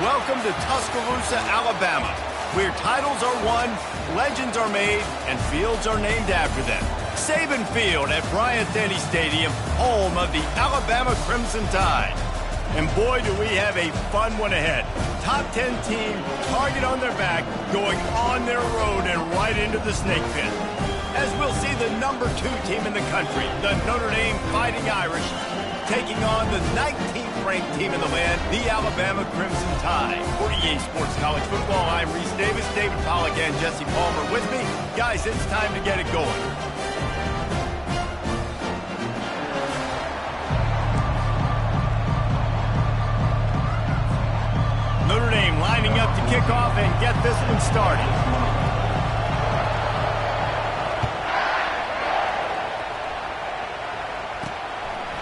Welcome to Tuscaloosa, Alabama, where titles are won, legends are made, and fields are named after them. Saban Field at Bryant-Denny Stadium, home of the Alabama Crimson Tide. And boy, do we have a fun one ahead. Top 10 team, target on their back, going on their road and right into the snake pit. As we'll see the number 2 team in the country, the Notre Dame Fighting Irish, taking on the 19th ranked team in the land, the Alabama Crimson Tide. For EA Sports College Football, I'm Reese Davis, David Pollack, and Jesse Palmer with me. Guys, it's time to get it going. Notre Dame lining up to kick off and get this one started.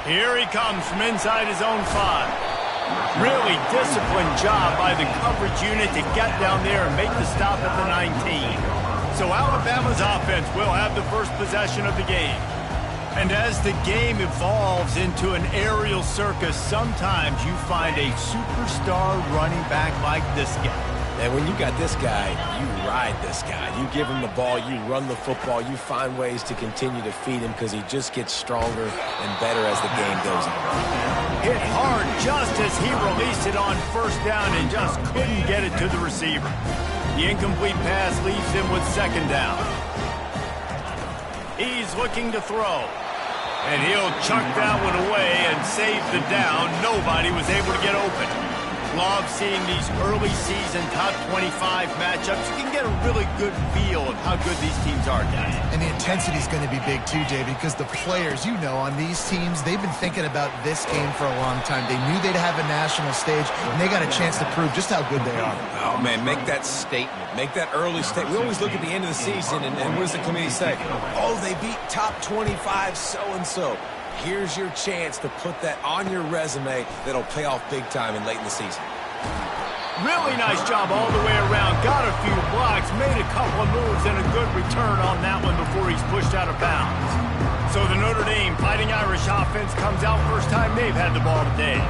Here he comes from inside his own 5. Really disciplined job by the coverage unit to get down there and make the stop at the 19. So Alabama's offense will have the first possession of the game. And as the game evolves into an aerial circus, sometimes you find a superstar running back like this guy. And when you got this guy, you ride this guy. You give him the ball, you run the football, you find ways to continue to feed him because he just gets stronger and better as the game goes on. Hit hard just as he released it on first down and just couldn't get it to the receiver. The incomplete pass leaves him with second down. He's looking to throw. And he'll chuck that one away and save the down. Nobody was able to get open. Love seeing these early season top 25 matchups. You can get a really good feel of how good these teams are, guys. And the intensity is going to be big too, David, because the players, you know, on these teams, they've been thinking about this game for a long time. They knew they'd have a national stage, and they got a chance to prove just how good they are. Oh, man, make that statement. Make that early statement. We always look at the end of the season, and what does the committee say? Oh, they beat top 25 so-and-so. Here's your chance to put that on your resume that'll pay off big time and late in the season. Really nice job all the way around. Got a few blocks, made a couple of moves, and a good return on that one before he's pushed out of bounds. So the Notre Dame Fighting Irish offense comes out first time they've had the ball today.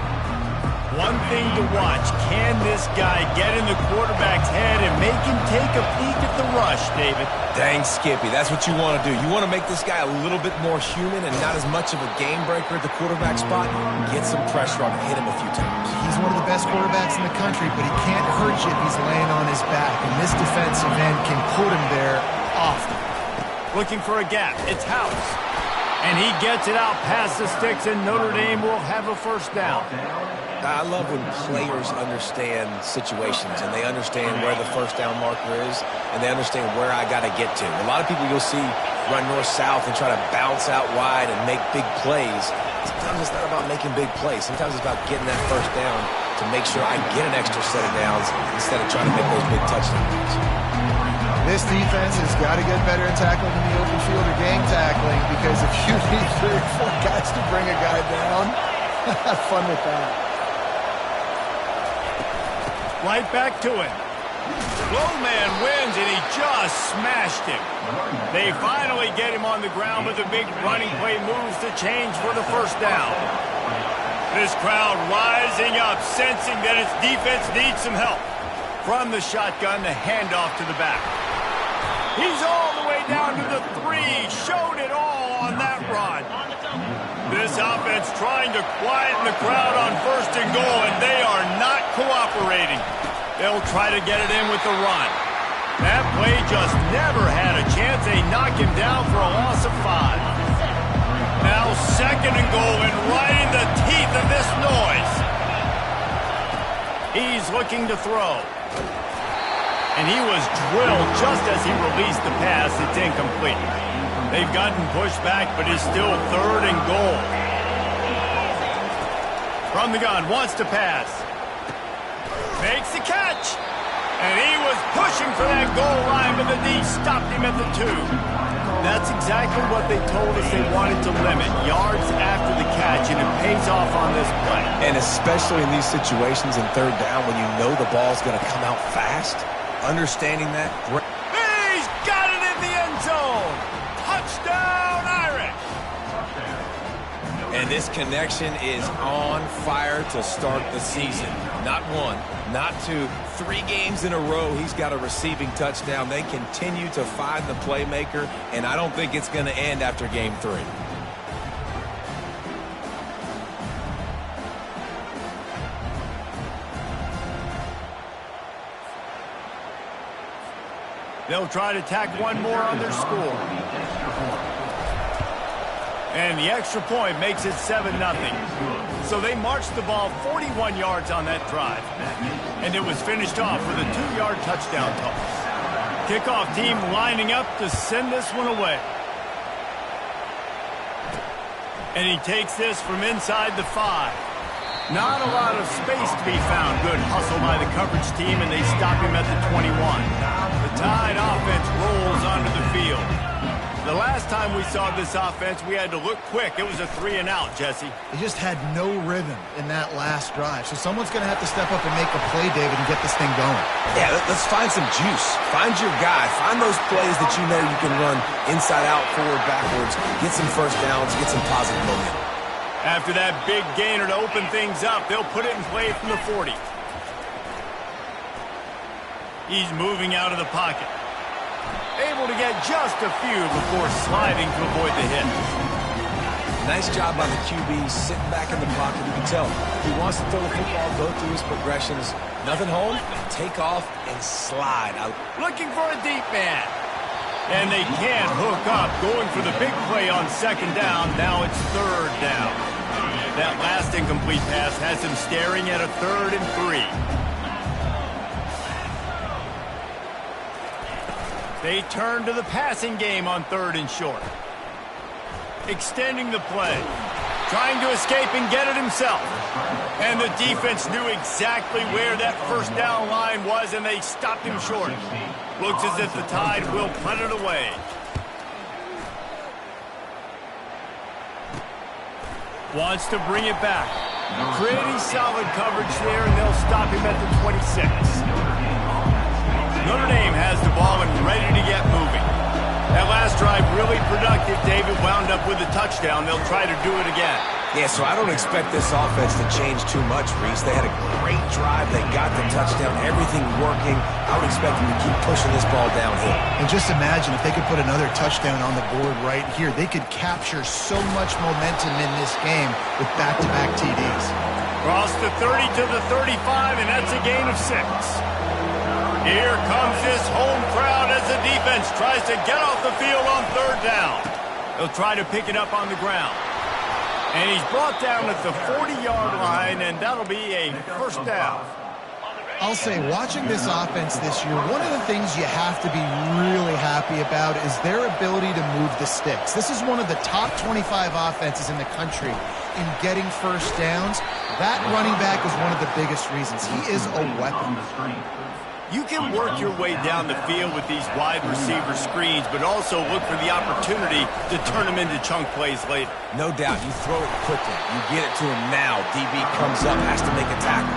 One thing to watch, can this guy get in the quarterback's head and make him take a peek at the rush, David? Dang, Skippy, that's what you want to do. You want to make this guy a little bit more human and not as much of a game breaker at the quarterback spot. Get some pressure on him, hit him a few times. He's one of the best quarterbacks in the country, but he can't hurt you if he's laying on his back, and this defensive end can put him there often. Looking for a gap, it's House. And he gets it out past the sticks, and Notre Dame will have a first down. I love when players understand situations and they understand where the first down marker is and they understand where I got to get to. A lot of people you'll see run north-south and try to bounce out wide and make big plays. Sometimes it's not about making big plays. Sometimes it's about getting that first down to make sure I get an extra set of downs instead of trying to make those big touchdowns. This defense has got to get better at tackling in the open field or gang tackling, because if you need 3 or 4 guys to bring a guy down, have fun with that. Right back to him. Low man wins, and he just smashed him. They finally get him on the ground, but the big running play moves the change for the first down. This crowd rising up, sensing that its defense needs some help. From the shotgun, the handoff to the back. He's all the way down to the 3. Showed it all on that run. This offense trying to quieten the crowd on first and goal, and they are not cooperating. They'll try to get it in with the run. That play just never had a chance. They knock him down for a loss of 5. Now second and goal, and right in the teeth of this noise. He's looking to throw. And he was drilled just as he released the pass. It's incomplete. They've gotten pushed back, but it's still third and goal. From the gun, wants to pass. Makes the catch. And he was pushing for that goal line, but the D stopped him at the 2. That's exactly what they told us they wanted to limit. Yards after the catch, and it pays off on this play. And especially in these situations in third down when you know the ball's going to come out fast, understanding that. He's got it in the end zone. Touchdown, Irish. And And this connection is on fire to start the season. Not one, not two, 3 games in a row he's got a receiving touchdown. They continue to find the playmaker, and I don't think it's going to end after game 3. They'll try to tack one more on their score. And the extra point makes it 7-0. So they marched the ball 41 yards on that drive. And it was finished off with a 2-yard touchdown toss. Kickoff team lining up to send this one away. And he takes this from inside the 5. Not a lot of space to be found. Good hustle by the coverage team, and they stop him at the 21. The Tide offense rolls onto the field. The last time we saw this offense, we had to look quick. It was a 3-and-out, Jesse. They just had no rhythm in that last drive. So someone's going to have to step up and make a play, David, and get this thing going. Yeah, let's find some juice. Find your guy. Find those plays that you know you can run inside out, forward, backwards. Get some first downs. Get some positive momentum. After that big gainer to open things up, they'll put it in play from the 40. He's moving out of the pocket. Able to get just a few before sliding to avoid the hit. Nice job by the QB sitting back in the pocket. You can tell he wants to throw the football, go through his progressions. Nothing home, take off, and slide out. Looking for a deep man. And they can't hook up. Going for the big play on 2nd down. Now it's 3rd down. That last incomplete pass has him staring at a 3rd and 3. They turn to the passing game on 3rd and short. Extending the play. Trying to escape and get it himself. And the defense knew exactly where that 1st down line was, and they stopped him short. Looks as if the Tide will punt it away. Wants to bring it back. Pretty solid coverage there, and they'll stop him at the 26. Notre Dame has the ball and ready to get moving. That last drive really productive. David wound up with a touchdown. They'll try to do it again. Yeah, so I don't expect this offense to change too much, Reese. They had a great drive. They got the touchdown. Everything working. I would expect them to keep pushing this ball downhill. And just imagine if they could put another touchdown on the board right here. They could capture so much momentum in this game with back-to-back TDs. Cross the 30 to the 35, and that's a gain of 6. Here comes this home crowd as the defense tries to get off the field on 3rd down. They'll try to pick it up on the ground. And he's brought down at the 40-yard line, and that'll be a 1st down. I'll say, watching this offense this year, one of the things you have to be really happy about is their ability to move the sticks. This is one of the top 25 offenses in the country in getting 1st downs. That running back is one of the biggest reasons. He is a weapon. You can work your way down the field with these wide receiver screens, but also look for the opportunity to turn them into chunk plays later. No doubt. You throw it quickly. You get it to him now. DB comes up, has to make a tackle.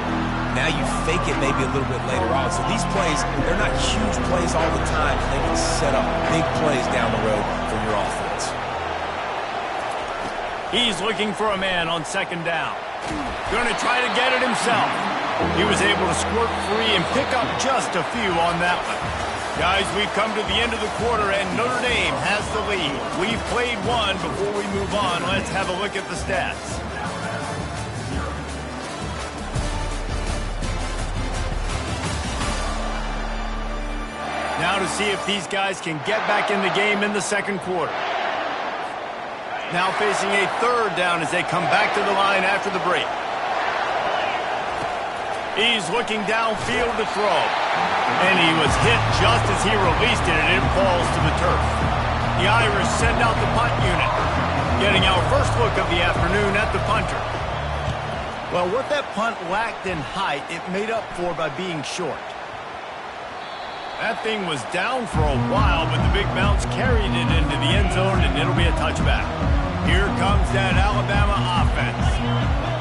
Now you fake it maybe a little bit later on. So these plays, they're not huge plays all the time, and they can set up big plays down the road for your offense. He's looking for a man on 2nd down. Going to try to get it himself. He was able to squirt free and pick up just a few on that one. Guys, we've come to the end of the quarter, and Notre Dame has the lead. We've played one. Before we move on, let's have a look at the stats. Now to see if these guys can get back in the game in the 2nd quarter. Now facing a 3rd down as they come back to the line after the break. He's looking downfield to throw. And he was hit just as he released it, and it falls to the turf. The Irish send out the punt unit. Getting our first look of the afternoon at the punter. Well, what that punt lacked in height, it made up for by being short. That thing was down for a while, but the big bounce carried it into the end zone, and it'll be a touchback. Here comes that Alabama offense.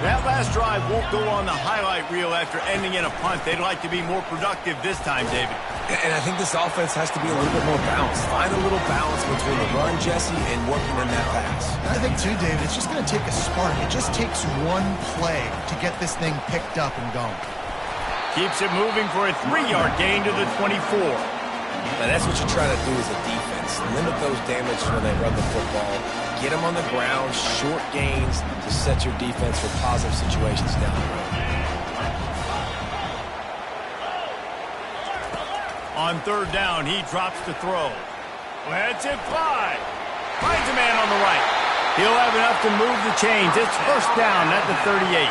That last drive won't go on the highlight reel after ending in a punt. They'd like to be more productive this time, David. And I think this offense has to be a little bit more balanced. Find a little balance between the run, Jesse, and working in that pass. I think, too, David, it's just going to take a spark. It just takes one play to get this thing picked up and going. Keeps it moving for a 3-yard gain to the 24. Now, that's what you try to do as a defense. Limit those damages when they run the football. Get them on the ground, short gains to set your defense for positive situations down the road. On 3rd down, he drops to throw. Lets it fly. Finds a man on the right. He'll have enough to move the chains. It's 1st down at the 38.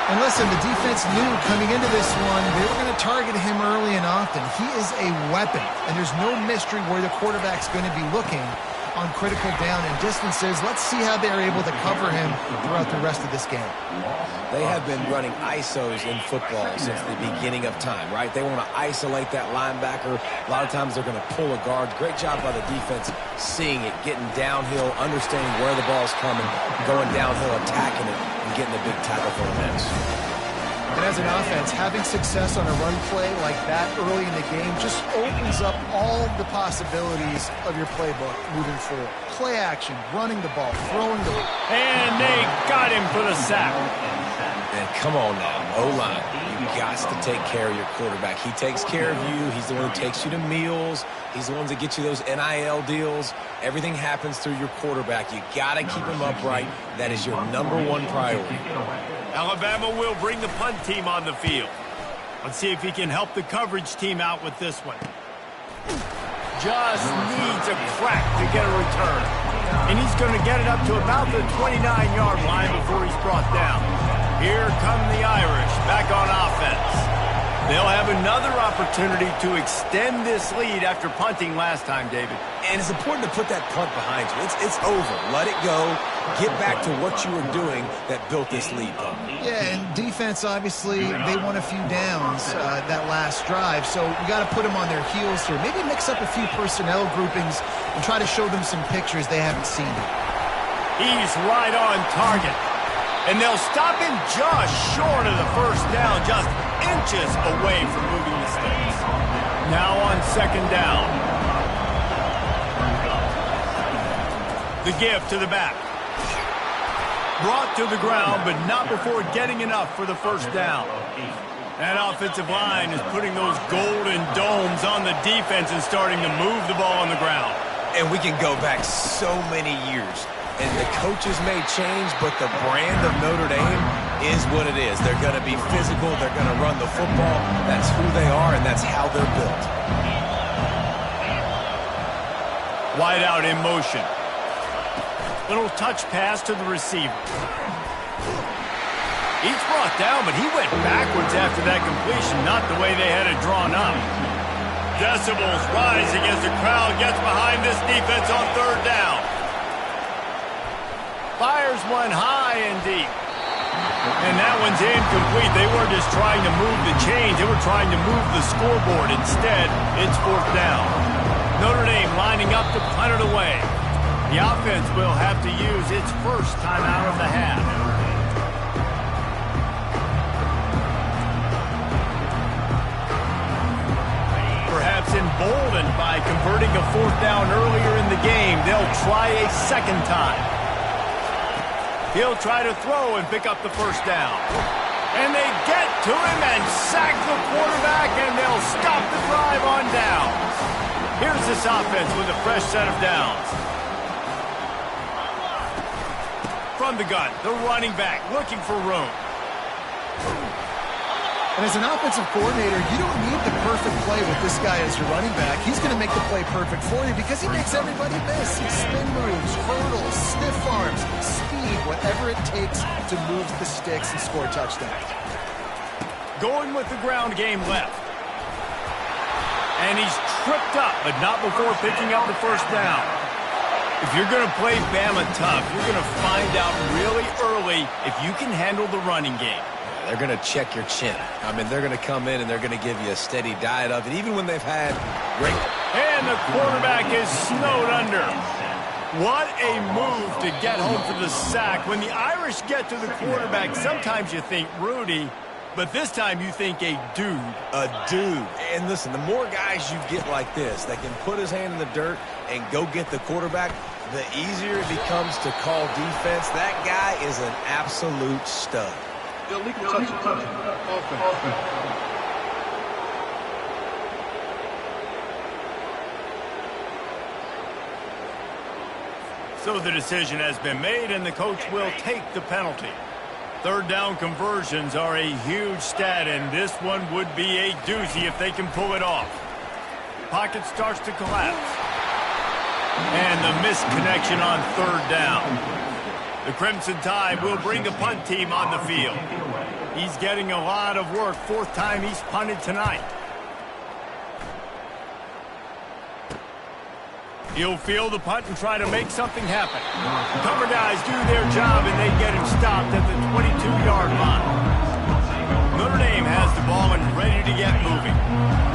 And listen, the defense knew coming into this one, they were going to target him early and often. He is a weapon, and there's no mystery where the quarterback's going to be looking on critical down and distances. Let's see how they're able to cover him throughout the rest of this game. They have been running ISOs in football since the beginning of time, right? They want to isolate that linebacker. A lot of times they're going to pull a guard. Great job by the defense seeing it, getting downhill, understanding where the ball's coming, going downhill, attacking it, and getting a big tackle for the miss. And as an offense, having success on a run play like that early in the game just opens up all the possibilities of your playbook moving forward. Play action, running the ball, throwing the ball. And they got him for the sack. And come on now, O-line, you got to take care of your quarterback. He takes care of you. He's the one who takes you to meals. He's the ones that get you those NIL deals. Everything happens through your quarterback. You got to keep him upright. That is your #1 priority. Alabama will bring the punt team on the field. Let's see if he can help the coverage team out with this one. Just needs a crack to get a return. And he's going to get it up to about the 29-yard line before he's brought down. Here come the Irish back on offense. They'll have another opportunity to extend this lead after punting last time, David. And it's important to put that punt behind you. It's over. Let it go. Get back to what you were doing that built this lead, though. Yeah, and defense, obviously, they won a few downs that last drive, so you got to put them on their heels here. Maybe mix up a few personnel groupings and try to show them some pictures they haven't seen yet. He's right on target. And they'll stop him just short of the 1st down, just inches away from moving the sticks. Now on 2nd down. The give to the back. Brought to the ground, but not before getting enough for the 1st down. That offensive line is putting those golden domes on the defense and starting to move the ball on the ground. And we can go back so many years. And the coaches may change, but the brand of Notre Dame is what it is. They're going to be physical. They're going to run the football. That's who they are, and that's how they're built. Wide out in motion. Little touch pass to the receiver. He's brought down, but he went backwards after that completion, not the way they had it drawn up. Decibels rising as the crowd gets behind this defense on 3rd down. Fires one high and deep. And that one's incomplete. They weren't just trying to move the chains. They were trying to move the scoreboard. Instead, it's 4th down. Notre Dame lining up to punt it away. The offense will have to use its 1st timeout of the half. Perhaps emboldened by converting a 4th down earlier in the game, they'll try a 2nd time. He'll try to throw and pick up the 1st down. And they get to him and sack the quarterback, and they'll stop the drive on downs. Here's this offense with a fresh set of downs. From the gun, the running back looking for room. And as an offensive coordinator, you don't need the perfect play with this guy as your running back. He's going to make the play perfect for you because he makes everybody miss. Spin moves, hurdles, stiff arms, speed, whatever it takes to move the sticks and score touchdowns. Going with the ground game left. And he's tripped up, but not before picking up the 1st down. If you're going to play Bama tough, you're going to find out really early if you can handle the running game. They're going to check your chin. I mean, they're going to come in and they're going to give you a steady diet of it, even when they've had great. And the quarterback is snowed under. What a move to get home for the sack. When the Irish get to the quarterback, sometimes you think Rudy, But this time you think a dude. A dude. And listen, the more guys you get like this that can put his hand in the dirt and go get the quarterback, the easier it becomes to call defense. That guy is an absolute stud. Illegal touch. Offense. So the decision has been made, and the coach will take the penalty. Third down conversions are a huge stat, and this one would be a doozy if they can pull it off. Pocket starts to collapse. And the missed connection on third down. The Crimson Tide will bring the punt team on the field. He's getting a lot of work. Fourth time he's punted tonight. He'll field the punt and try to make something happen. Cover guys do their job, and they get him stopped at the 22-yard line. Notre Dame has the ball and ready to get moving.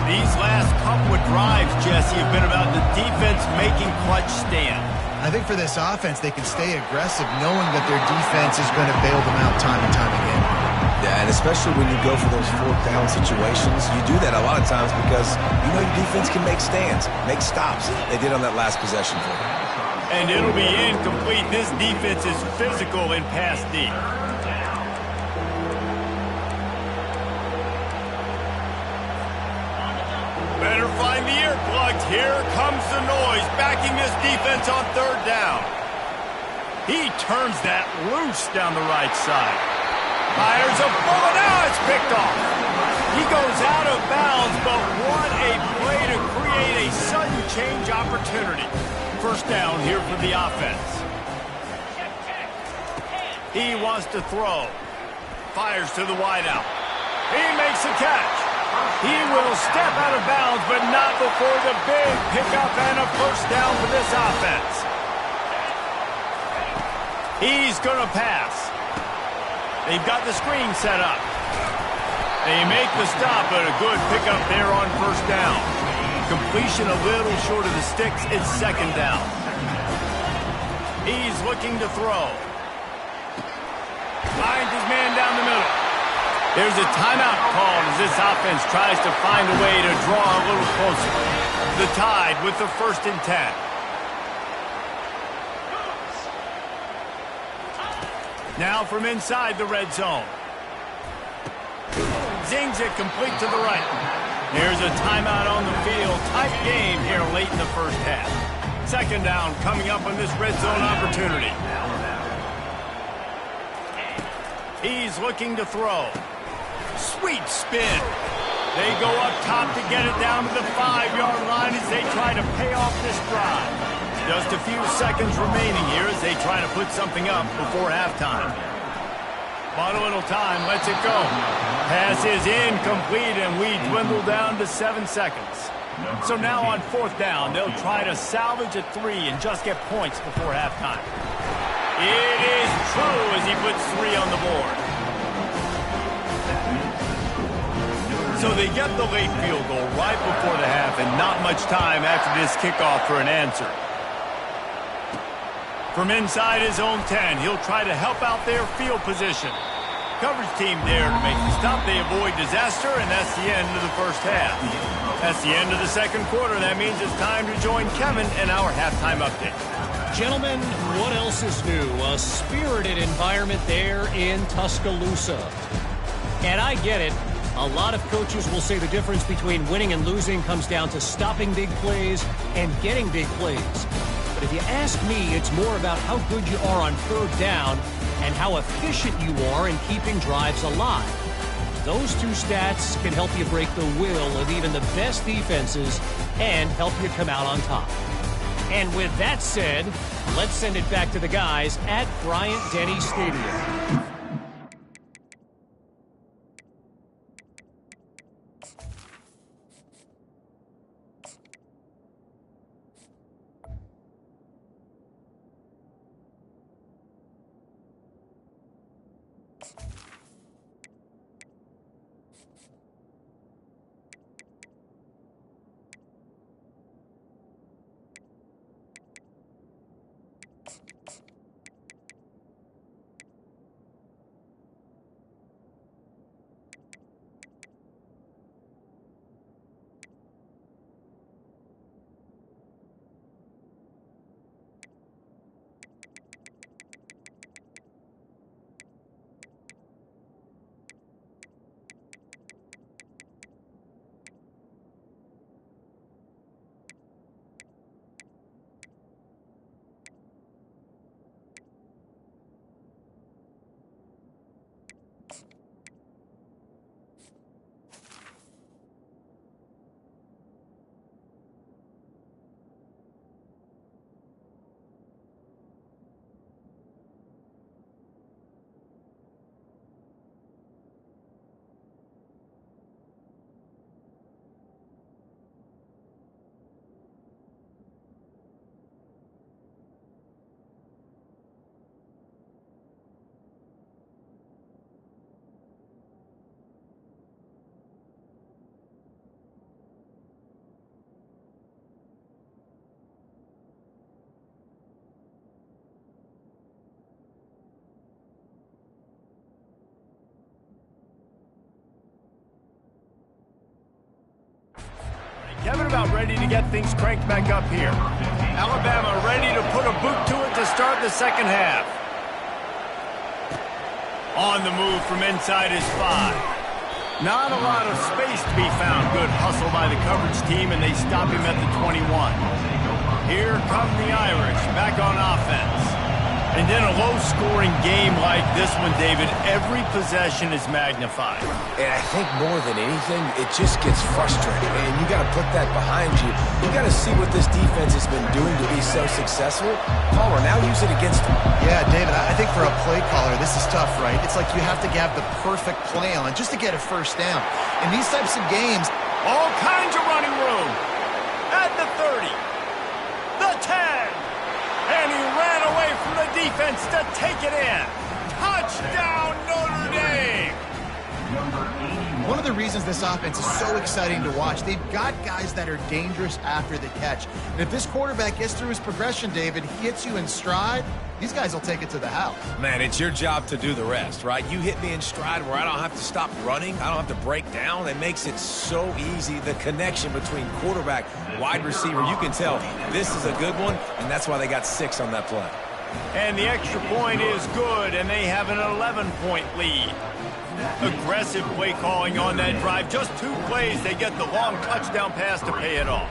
These last couple of drives, Jesse, have been about the defense making clutch stand. I think for this offense, they can stay aggressive knowing that their defense is going to bail them out time and time again. Yeah, and especially when you go for those fourth down situations, you do that a lot of times because you know your defense can make stands, make stops. They did on that last possession for them. And it'll be incomplete. This defense is physical in pass deep. Better find the earplugs. Here comes the noise, backing this defense on third down. He turns that loose down the right side. Fires a bullet. Now it's picked off. He goes out of bounds, but what a play to create a sudden change opportunity. First down here for the offense. He wants to throw. Fires to the wideout. He makes a catch. He will step out of bounds, but not before the big pickup and a first down for this offense. He's going to pass. They've got the screen set up. They make the stop, but a good pickup there on first down. Completion a little short of the sticks. It's second down. He's looking to throw. Finds his man down the middle. There's a timeout called as this offense tries to find a way to draw a little closer. The Tide with the 1st and 10. Now from inside the red zone. Zings it complete to the right. There's a timeout on the field. Tight game here late in the first half. Second down coming up on this red zone opportunity. He's looking to throw. Sweet spin. They go up top to get it down to the 5-yard line as they try to pay off this drive. Just a few seconds remaining here as they try to put something up before halftime. But a little time lets it go. Pass is incomplete, and we dwindle down to 7 seconds. So now on fourth down, they'll try to salvage a 3 and just get points before halftime. It is true as he puts 3 on the board. So they get the late field goal right before the half, and not much time after this kickoff for an answer. From inside his own 10, he'll try to help out their field position. Coverage team there to make the stop. They avoid disaster, and that's the end of the first half. That's the end of the second quarter. That means it's time to join Kevin in our halftime update. Gentlemen, what else is new? A spirited environment there in Tuscaloosa. And I get it. A lot of coaches will say the difference between winning and losing comes down to stopping big plays and getting big plays. But if you ask me, it's more about how good you are on third down and how efficient you are in keeping drives alive. Those two stats can help you break the will of even the best defenses and help you come out on top. And with that said, let's send it back to the guys at Bryant-Denny Stadium. ready to get things cranked back up here. Alabama ready to put a boot to it to start the second half. On the move from inside his 5. Not a lot of space to be found. Good hustle by the coverage team, and they stop him at the 21. Here come the Irish, back on offense. And in a low-scoring game like this one, David, every possession is magnified. And I think more than anything, it just gets frustrating. And you got to put that behind you. You got to see what this defense has been doing to be so successful. Caller, now use it against them. Yeah, David, I think for a play caller, this is tough, right? It's like you have to have the perfect play on just to get a first down. In these types of games, all kinds of running room. At the 30, the 10. And he ran away from the defense to take it in. Touchdown, Notre Dame! One of the reasons this offense is so exciting to watch, they've got guys that are dangerous after the catch. And if this quarterback gets through his progression, David, he hits you in stride, these guys will take it to the house. Man, it's your job to do the rest, right? You hit me in stride where I don't have to stop running. I don't have to break down. It makes it so easy. The connection between quarterback, wide receiver, you can tell this is a good one, and that's why they got 6 on that play. And the extra point is good, and they have an 11-point lead. Aggressive play calling on that drive. Just 2 plays, they get the long touchdown pass to pay it off.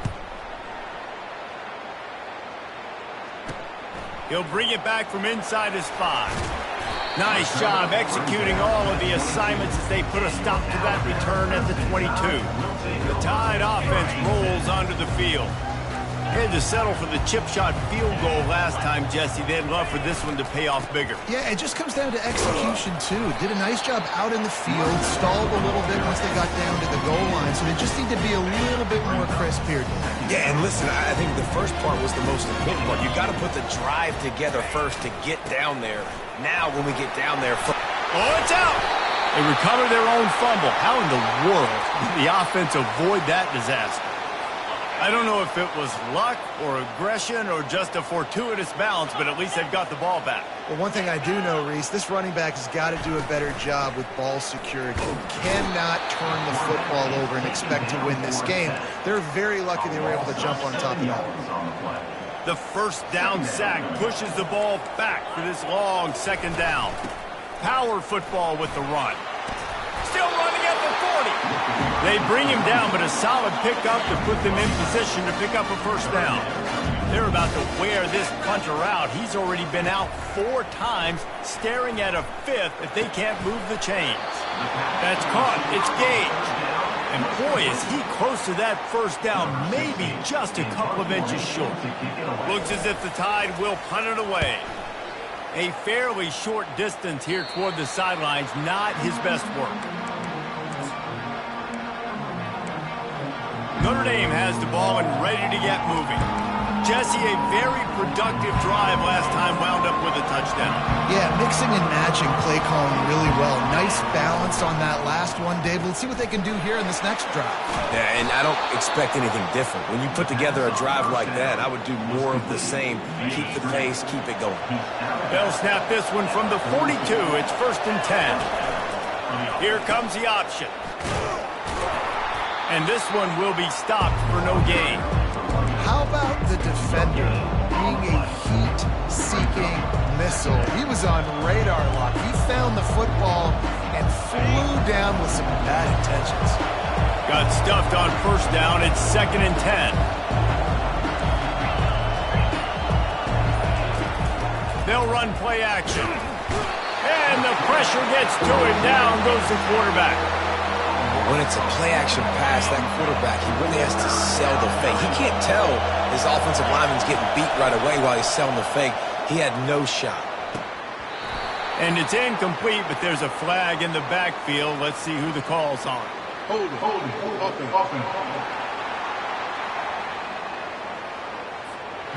He'll bring it back from inside his 5. Nice job executing all of the assignments as they put a stop to that return at the 22. The Tide offense rolls onto the field. They had to settle for the chip shot field goal last time, Jesse. They'd love for this one to pay off bigger. Yeah, it just comes down to execution, too. Did a nice job out in the field, stalled a little bit once they got down to the goal line, so they just need to be a little bit more crisp here. Yeah, and listen, I think the first part was the most important part. You got to put the drive together first to get down there. Now, when we get down there... Oh, it's out! They recover their own fumble. How in the world did the offense avoid that disaster? I don't know if it was luck or aggression or just a fortuitous bounce, but at least they've got the ball back. Well, one thing I do know, Reese, this running back has got to do a better job with ball security. You cannot turn the football over and expect to win this game. They're very lucky they were able to jump on top of that. The first down sack pushes the ball back for this long second down. Power football with the run. Still running at the 40. They bring him down, but a solid pickup to put them in position to pick up a first down. They're about to wear this punter out. He's already been out 4 times, staring at a 5th if they can't move the chains. That's caught. It's Gage. And boy, is he close to that first down, maybe just a couple of inches short. Looks as if the Tide will punt it away. A fairly short distance here toward the sidelines, not his best work. Notre Dame has the ball and ready to get moving. Jesse, a very productive drive last time, wound up with a touchdown. Yeah, mixing and matching play calling really well. Nice balance on that last one, Dave. Let's see what they can do here in this next drive. Yeah, and I don't expect anything different. When you put together a drive like that, I would do more of the same. Keep the pace, keep it going. They'll snap this one from the 42. It's 1st and 10. Here comes the option. And this one will be stopped for no gain. How about the defender being a heat-seeking missile? He was on radar lock. He found the football and flew down with some bad intentions. Got stuffed on first down. It's 2nd and 10. They'll run play action. And the pressure gets to him. Down goes the quarterback. When it's a play-action pass, that quarterback, he really has to sell the fake. He can't tell his offensive lineman's getting beat right away while he's selling the fake. He had no shot. And it's incomplete, but there's a flag in the backfield. Let's see who the call's on. Hold it. Offense.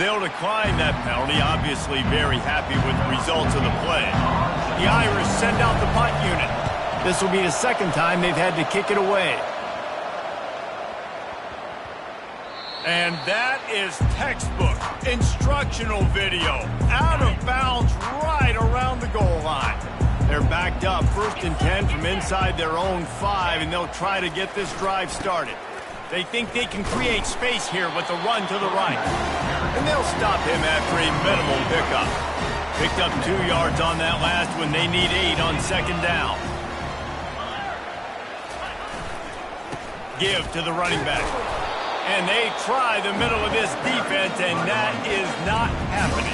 They'll decline that penalty, obviously very happy with the results of the play. The Irish send out the punt unit. This will be the 2nd time they've had to kick it away. And that is textbook instructional video. Out of bounds right around the goal line. They're backed up 1st and 10 from inside their own 5, and they'll try to get this drive started. They think they can create space here with the run to the right. And they'll stop him after a minimal pickup. Picked up 2 yards on that last when they need 8 on second down. Give to the running back. And they try the middle of this defense, and that is not happening.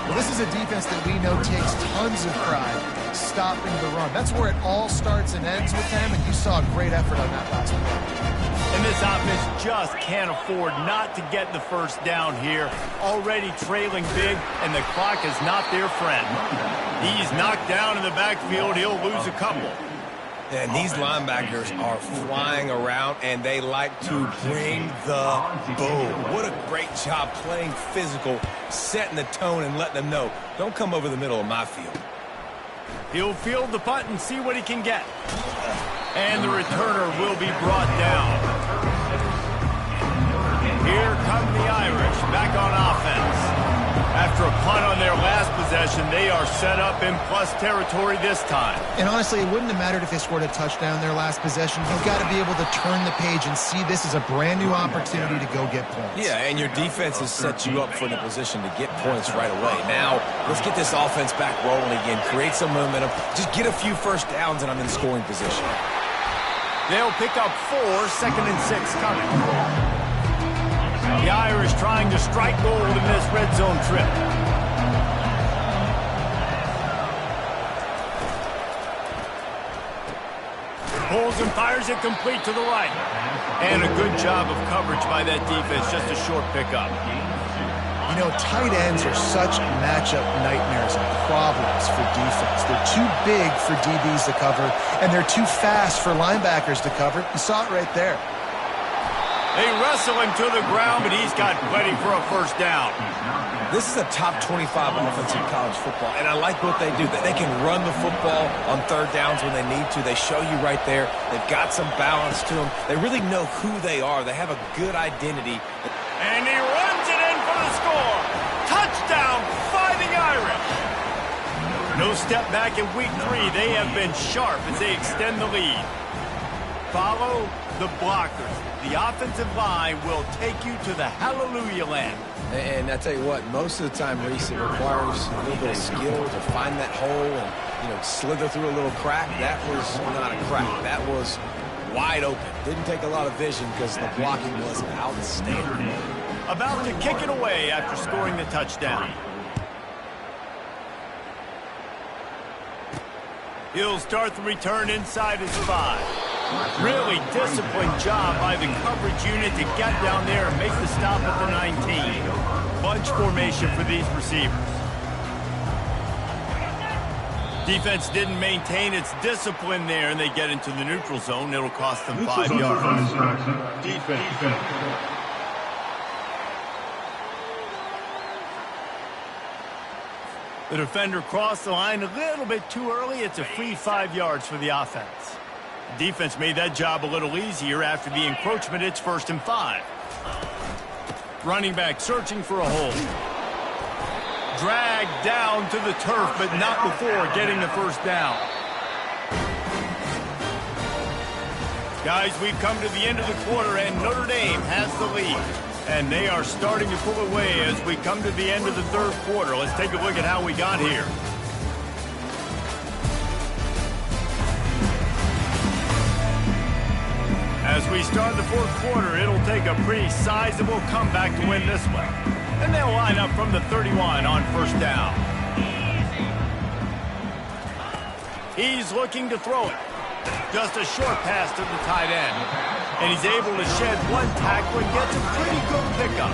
Well, this is a defense that we know takes tons of pride stopping the run. That's where it all starts and ends with them, and you saw a great effort on that last play. And this offense just can't afford not to get the first down here. Already trailing big, and the clock is not their friend. He's knocked down in the backfield. He'll lose a couple. And these linebackers are flying around, and they like to bring the boom. What a great job playing physical, setting the tone, and letting them know, don't come over the middle of my field. He'll field the punt and see what he can get. And the returner will be brought down. Here come the Irish, back on offense. After a punt on their last possession, they are set up in plus territory this time. And honestly, it wouldn't have mattered if they scored a touchdown their last possession. You've got to be able to turn the page and see this as a brand new opportunity to go get points. Yeah, and your defense has set you up for the position to get points right away. Now, let's get this offense back rolling again, create some momentum, just get a few first downs, and I'm in scoring position. They'll pick up 4, 2nd and 6 coming. The Irish trying to strike gold in this red zone trip. Pulls and fires it complete to the right. And a good job of coverage by that defense, just a short pickup. You know, tight ends are such matchup nightmares and problems for defense. They're too big for DBs to cover, and they're too fast for linebackers to cover. You saw it right there. They wrestle him to the ground, but he's got plenty for a first down. This is a top 25 offense in college football, and I like what they do. They can run the football on third downs when they need to. They show you right there. They've got some balance to them. They really know who they are. They have a good identity. And he runs it in for the score. Touchdown, Fighting Irish. No step back in week 3. They have been sharp as they extend the lead. Follow the blockers. The offensive line will take you to the hallelujah land. And I tell you what, most of the time, Reese, it requires a little bit of skill to find that hole and, slither through a little crack. That was not a crack. That was wide open. Didn't take a lot of vision because the blocking was outstanding. About to kick it away after scoring the touchdown. He'll start the return inside his 5. Really disciplined job by the coverage unit to get down there and make the stop at the 19. Bunch formation for these receivers. Defense didn't maintain its discipline there, and they get into the neutral zone. It'll cost them 5 yards. Defense. The defender crossed the line a little bit too early. It's a free 5 yards for the offense. Defense made that job a little easier after the encroachment. It's 1st and 5. Running back searching for a hole. Dragged down to the turf, but not before getting the first down. Guys, we've come to the end of the quarter, and Notre Dame has the lead. And they are starting to pull away as we come to the end of the third quarter. Let's take a look at how we got here. As we start the fourth quarter, it'll take a pretty sizable comeback to win this one. And they'll line up from the 31 on first down. He's looking to throw it. Just a short pass to the tight end. And he's able to shed one tackle and gets a pretty good pickup.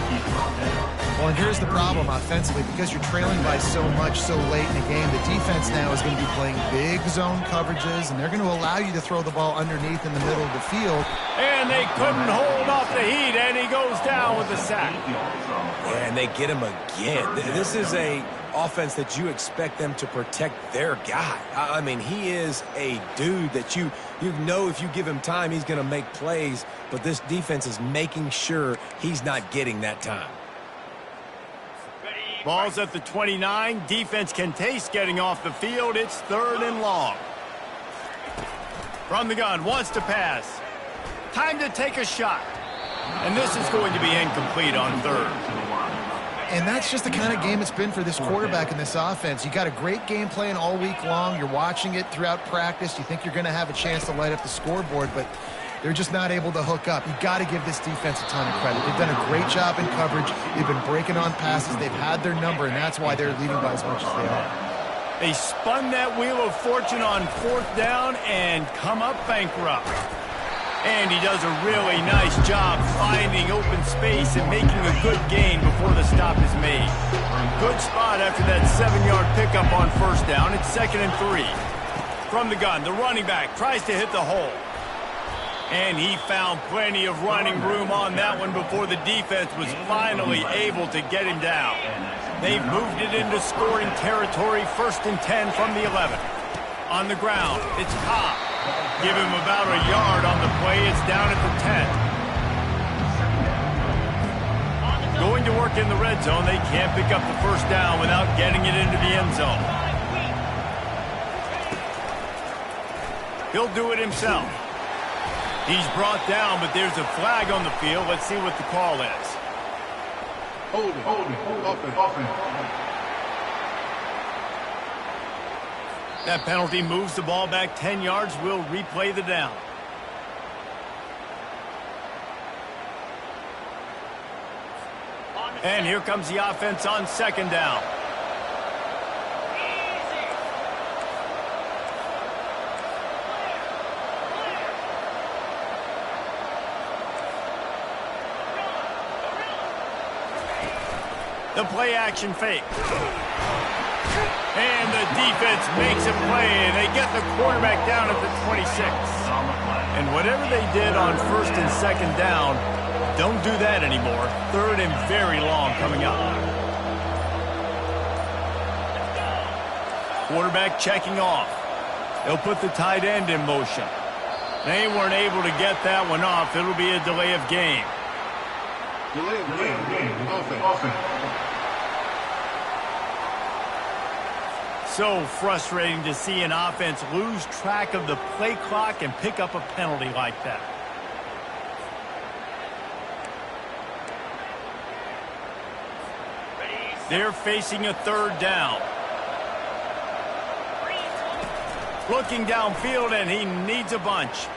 Well, and here's the problem offensively. Because you're trailing by so much so late in the game, the defense now is going to be playing big zone coverages, and they're going to allow you to throw the ball underneath in the middle of the field. And they couldn't hold off the heat, and he goes down with the sack. Yeah, and they get him again. This is a offense that you expect them to protect their guy. I mean, he is a dude that you know if you give him time, he's going to make plays, but this defense is making sure he's not getting that time. Ball's at the 29. Defense can taste getting off the field. It's 3rd and long. From the gun, wants to pass. Time to take a shot. And this is going to be incomplete on third. And that's just the kind of game it's been for this quarterback in this offense. You got a great game plan all week long. You're watching it throughout practice. You think you're going to have a chance to light up the scoreboard, but they're just not able to hook up. You got to give this defense a ton of credit. They've done a great job in coverage. They've been breaking on passes. They've had their number, and that's why they're leading by as much as they are. They spun that wheel of fortune on fourth down and come up bankrupt. And he does a really nice job finding open space and making a good gain before the stop is made. Good spot after that 7-yard pickup on first down. It's 2nd and 3. From the gun, the running back tries to hit the hole. And he found plenty of running room on that one before the defense was finally able to get him down. They've moved it into scoring territory, 1st and 10 from the 11. On the ground, it's Cobb. Give him about a yard on the play. It's down at the 10. Going to work in the red zone. They can't pick up the first down without getting it into the end zone. He'll do it himself. He's brought down, but there's a flag on the field. Let's see what the call is. Hold it. Offense. That penalty moves the ball back 10 yards. We'll replay the down. And here comes the offense on 2nd down. The play action fake. And the defense makes a play, and they get the quarterback down at the 26. And whatever they did on 1st and 2nd down, don't do that anymore. 3rd and very long coming up. Quarterback checking off. They'll put the tight end in motion. They weren't able to get that one off. It'll be a delay of game. Delay of game. Offense. So frustrating to see an offense lose track of the play clock and pick up a penalty like that. They're facing a 3rd down. Looking downfield, and he needs a bunch.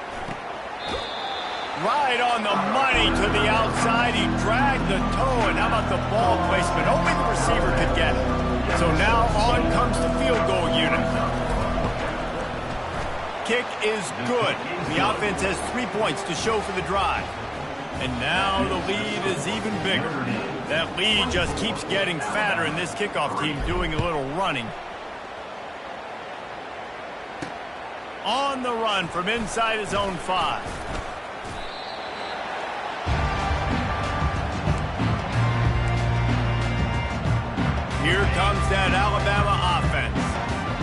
Right on the money to the outside. He dragged the toe, and how about the ball placement? Only the receiver could get it. So now on comes the field goal unit. Kick is good. The offense has 3 points to show for the drive. And now the lead is even bigger. That lead just keeps getting fatter, and this kickoff team doing a little running. On the run from inside his own 5. Here comes that Alabama offense.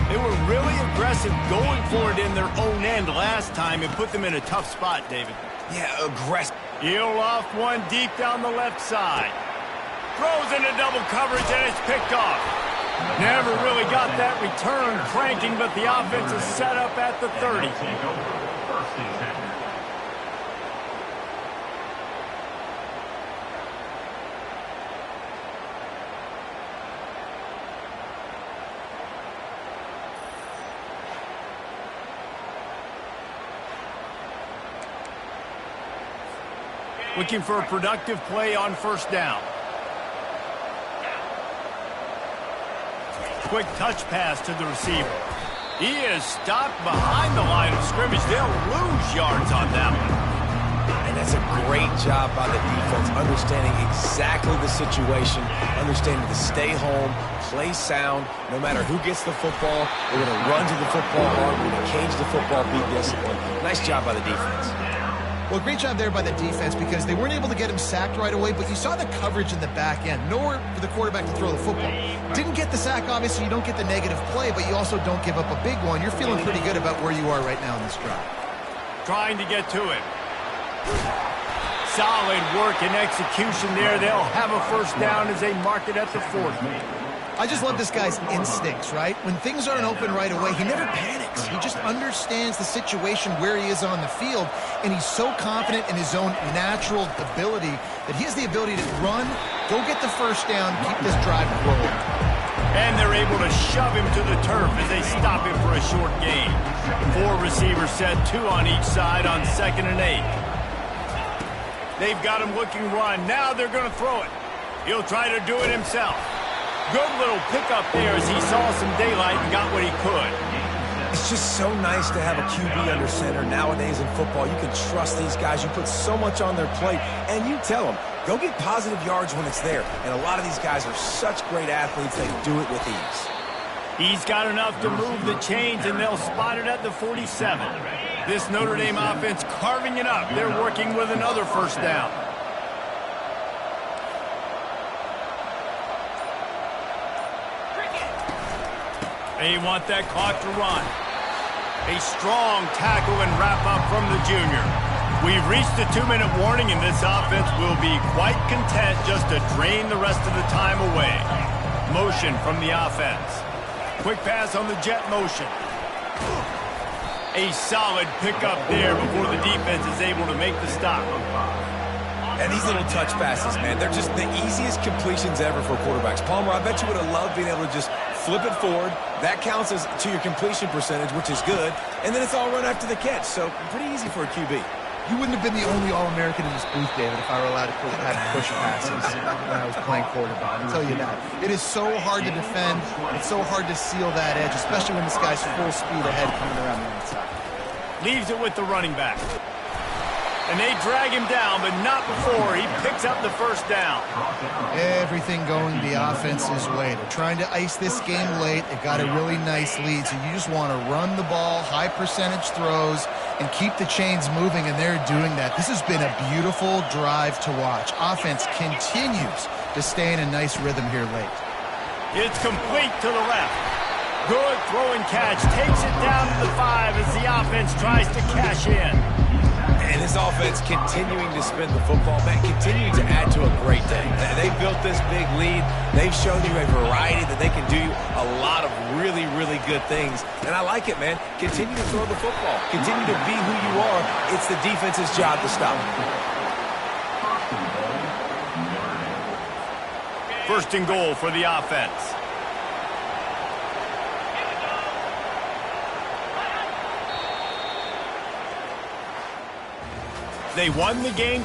They were really aggressive going for it in their own end last time and put them in a tough spot, David. Yeah, aggressive. He'll off one deep down the left side. Throws into double coverage, and it's picked off. Never really got that return cranking, but the offense is set up at the 30. Looking for a productive play on 1st down. Quick touch pass to the receiver. He is stopped behind the line of scrimmage. They'll lose yards on that one. And that's a great job by the defense, understanding exactly the situation, understanding to stay home, play sound. No matter who gets the football, we're going to run to the football hard. We're going to cage the football, be disciplined. Nice job by the defense. Well, great job there by the defense because they weren't able to get him sacked right away, but you saw the coverage in the back end. Nowhere for the quarterback to throw the football. Didn't get the sack, obviously. You don't get the negative play, but you also don't give up a big one. You're feeling pretty good about where you are right now in this drive. Trying to get to it. Solid work and execution there. They'll have a 1st down as they mark it at the 40. I just love this guy's instincts, right? When things aren't open right away, he never panics. He just understands the situation where he is on the field, and he's so confident in his own natural ability that he has the ability to run, go get the first down, keep this drive rolling. And they're able to shove him to the turf as they stop him for a short gain. 4 receivers set, 2 on each side on 2nd and 8. They've got him looking run. Now they're going to throw it. He'll try to do it himself. Good little pickup there as he saw some daylight and got what he could. It's just so nice to have a QB under center nowadays in football. You can trust these guys. You put so much on their plate, and you tell them, go get positive yards when it's there. And a lot of these guys are such great athletes, they do it with ease. He's got enough to move the chains, and they'll spot it at the 47. This Notre Dame offense carving it up. They're working with another first down. They want that clock to run. A strong tackle and wrap up from the junior. We've reached the 2-minute warning, and this offense will be quite content just to drain the rest of the time away. Motion from the offense. Quick pass on the jet motion. A solid pickup there before the defense is able to make the stop. And these little touch passes, man, they're just the easiest completions ever for quarterbacks. Palmer, I bet you would have loved being able to just flip it forward. That counts as to your completion percentage, which is good. And then it's all run after the catch. So pretty easy for a QB. You wouldn't have been the only All-American in this booth, David, if I were allowed to have push passes when I was playing quarterback. I'll tell you that. It is so hard to defend. It's so hard to seal that edge, especially when this guy's full speed ahead coming around the outside. Leaves it with the running back. And they drag him down, but not before he picks up the first down. Everything going the offense's way. They're trying to ice this game late. They've got a really nice lead, so you just want to run the ball, high percentage throws, and keep the chains moving, and they're doing that. This has been a beautiful drive to watch. Offense continues to stay in a nice rhythm here late. It's complete to the left. Good throw and catch. Takes it down to the 5 as the offense tries to cash in. And this offense continuing to spin the football, man, continuing to add to a great day. They built this big lead. They've shown you a variety that they can do a lot of really, really good things. And I like it, man. Continue to throw the football. Continue to be who you are. It's the defense's job to stop. First and goal for the offense. They won the game